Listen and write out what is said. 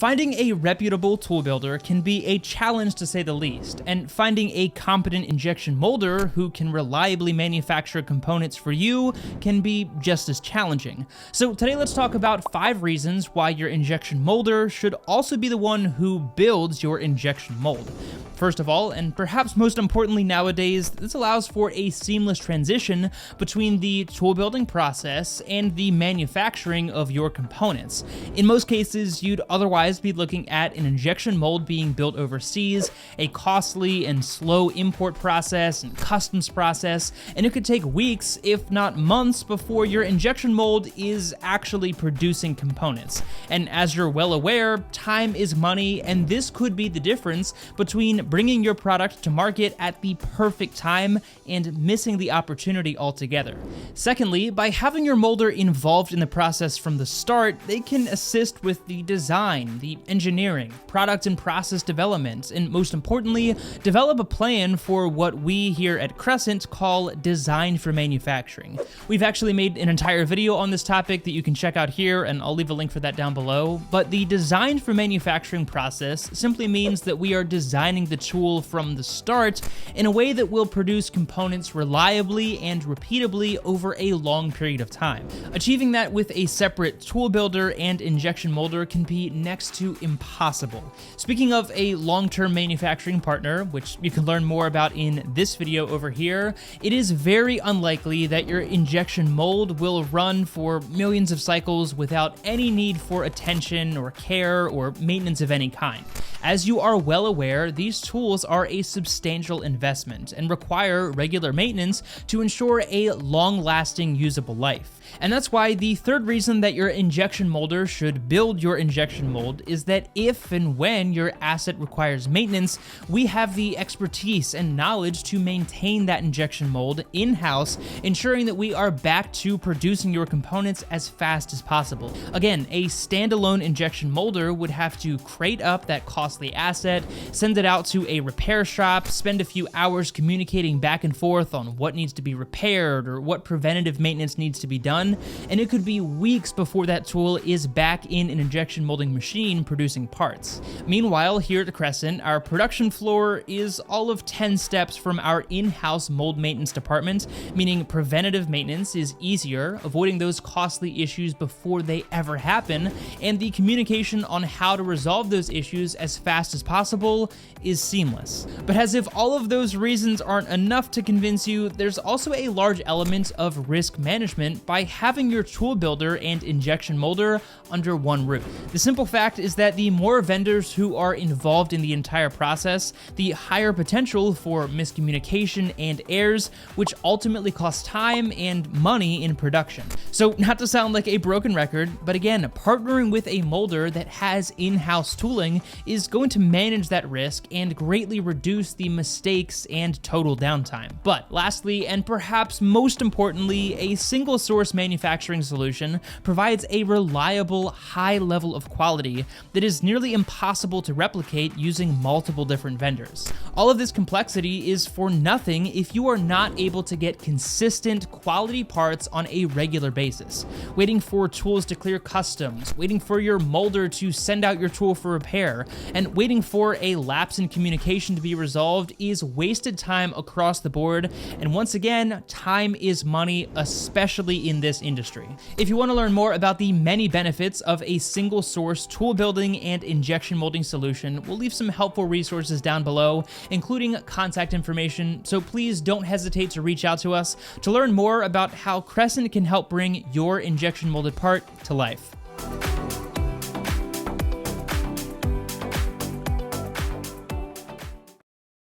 Finding a reputable tool builder can be a challenge to say the least, and finding a competent injection molder who can reliably manufacture components for you can be just as challenging. So today let's talk about 5 reasons why your injection molder should also be the one who builds your injection mold. First of all, and perhaps most importantly nowadays, this allows for a seamless transition between the tool building process and the manufacturing of your components. In most cases, you'd otherwise be looking at an injection mold being built overseas, a costly and slow import process and customs process, and it could take weeks, if not months, before your injection mold is actually producing components. And as you're well aware, time is money, and this could be the difference between bringing your product to market at the perfect time and missing the opportunity altogether. Secondly, by having your molder involved in the process from the start, they can assist with the design, the engineering, product and process development, and most importantly, develop a plan for what we here at Crescent call design for manufacturing. We've actually made an entire video on this topic that you can check out here, and I'll leave a link for that down below. But the design for manufacturing process simply means that we are designing the tool from the start in a way that will produce components reliably and repeatably over a long period of time. Achieving that with a separate tool builder and injection molder can be next to impossible. Speaking of a long-term manufacturing partner, which you can learn more about in this video over here, it is very unlikely that your injection mold will run for millions of cycles without any need for attention or care or maintenance of any kind. As you are well aware, these tools are a substantial investment and require regular maintenance to ensure a long-lasting usable life. And that's why the third reason that your injection molder should build your injection mold is that if and when your asset requires maintenance, we have the expertise and knowledge to maintain that injection mold in-house, ensuring that we are back to producing your components as fast as possible. Again, a standalone injection molder would have to crate up that costly asset, send it out to a repair shop, spend a few hours communicating back and forth on what needs to be repaired or what preventative maintenance needs to be done, and it could be weeks before that tool is back in an injection molding machine producing parts. Meanwhile, here at Crescent, our production floor is all of 10 steps from our in-house mold maintenance department, meaning preventative maintenance is easier, avoiding those costly issues before they ever happen, and the communication on how to resolve those issues as fast as possible is seamless. But as if all of those reasons aren't enough to convince you, there's also a large element of risk management by having your tool builder and injection molder under one roof. The simple fact is that the more vendors who are involved in the entire process, the higher potential for miscommunication and errors, which ultimately cost time and money in production. So not to sound like a broken record, but again, partnering with a molder that has in-house tooling is going to manage that risk and greatly reduce the mistakes and total downtime. But lastly, and perhaps most importantly, a single source manufacturing solution provides a reliable, high level of quality that is nearly impossible to replicate using multiple different vendors. All of this complexity is for nothing if you are not able to get consistent quality parts on a regular basis. Waiting for tools to clear customs, waiting for your molder to send out your tool for repair, and waiting for a lapse in communication to be resolved is wasted time across the board, and once again, time is money, especially in this industry. If you want to learn more about the many benefits of a single source tool building and injection molding solution, we'll leave some helpful resources down below, including contact information, so please don't hesitate to reach out to us to learn more about how Crescent can help bring your injection molded part to life.